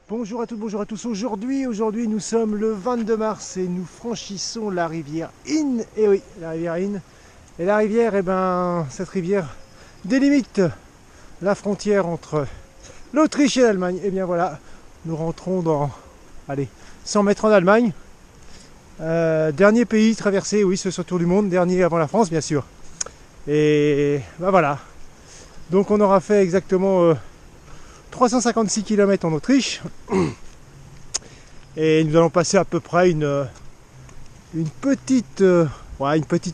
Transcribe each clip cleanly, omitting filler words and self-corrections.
Bonjour à toutes, bonjour à tous. Aujourd'hui, nous sommes le 22 mars et nous franchissons la rivière Inn. Et oui, la rivière Inn. Et la rivière, cette rivière délimite la frontière entre l'Autriche et l'Allemagne. Et bien voilà, nous rentrons dans, allez, 100 mètres en Allemagne. Dernier pays traversé, oui, ce tour du monde, dernier avant la France, bien sûr. Et ben voilà. Donc on aura fait exactement 356 km en Autriche. Et nous allons passer à peu près une petite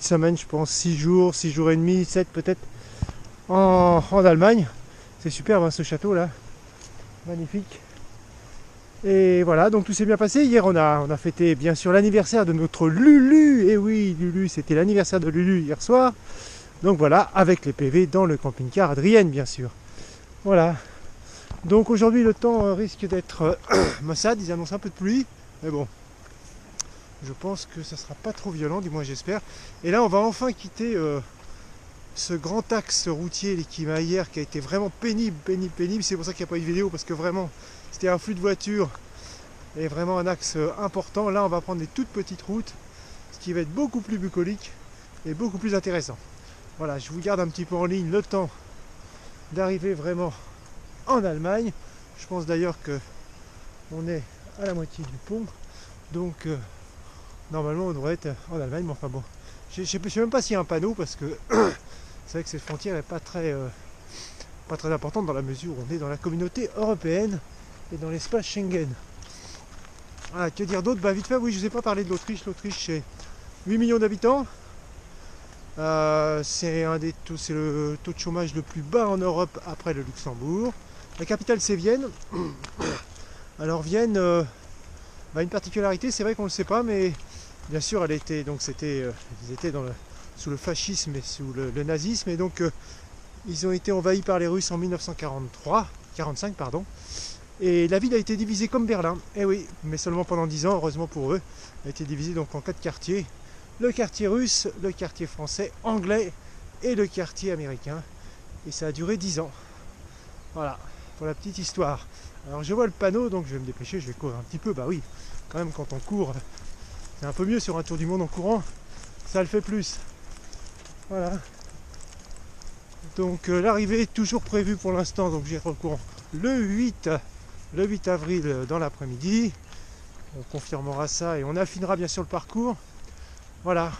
semaine, je pense, 6 jours et demi, 7 peut-être, en Allemagne. C'est superbe hein, ce château là, magnifique. Et voilà, donc tout s'est bien passé. Hier on a fêté bien sûr l'anniversaire de notre Lulu. Et oui, Lulu, c'était l'anniversaire de Lulu hier soir. Donc voilà, avec les PV dans le camping-car Adrienne bien sûr. Voilà. Donc aujourd'hui le temps risque d'être maussade, ils annoncent un peu de pluie, mais bon, je pense que ça sera pas trop violent, du moins j'espère. Et là on va enfin quitter ce grand axe routier qui m'a hier, qui a été vraiment pénible. C'est pour ça qu'il n'y a pas eu de vidéo, parce que vraiment c'était un flux de voitures et vraiment un axe important. Là on va prendre des toutes petites routes, ce qui va être beaucoup plus bucolique et beaucoup plus intéressant. Voilà, je vous garde un petit peu en ligne le temps d'arriver vraiment en Allemagne. Je pense d'ailleurs que on est à la moitié du pont, donc normalement on devrait être en Allemagne, mais enfin bon, je sais même pas s'il y a un panneau, parce que c'est vrai que cette frontière n'est pas très importante dans la mesure où on est dans la communauté européenne et dans l'espace Schengen. Ah, que dire d'autre? Bah vite fait, oui, je ne vous ai pas parlé de l'Autriche. L'Autriche, c'est 8 millions d'habitants. C'est le taux de chômage le plus bas en Europe après le Luxembourg. La capitale, c'est Vienne. Alors Vienne a une particularité, c'est vrai qu'on ne le sait pas, mais bien sûr ils étaient sous le fascisme et sous le nazisme, et donc ils ont été envahis par les Russes en 1945 pardon. Et la ville a été divisée comme Berlin, et oui, mais seulement pendant 10 ans, heureusement pour eux. Elle a été divisée donc en 4 quartiers: le quartier russe, le quartier français, anglais et le quartier américain. Et ça a duré 10 ans. Voilà, pour la petite histoire. Alors je vois le panneau, donc je vais me dépêcher, je vais courir un petit peu. Bah oui, quand même quand on court, c'est un peu mieux sur un tour du monde en courant, ça le fait plus. Voilà. Donc l'arrivée est toujours prévue pour l'instant, donc j'ai recours le 8 avril dans l'après-midi. On confirmera ça et on affinera bien sûr le parcours. Voilà.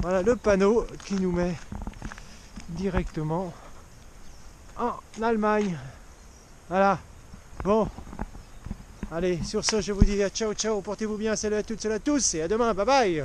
Voilà le panneau qui nous met directement en Allemagne. Voilà. Bon. Allez, sur ce, je vous dis à ciao, ciao, portez-vous bien, salut à toutes, salut à tous, et à demain, bye bye.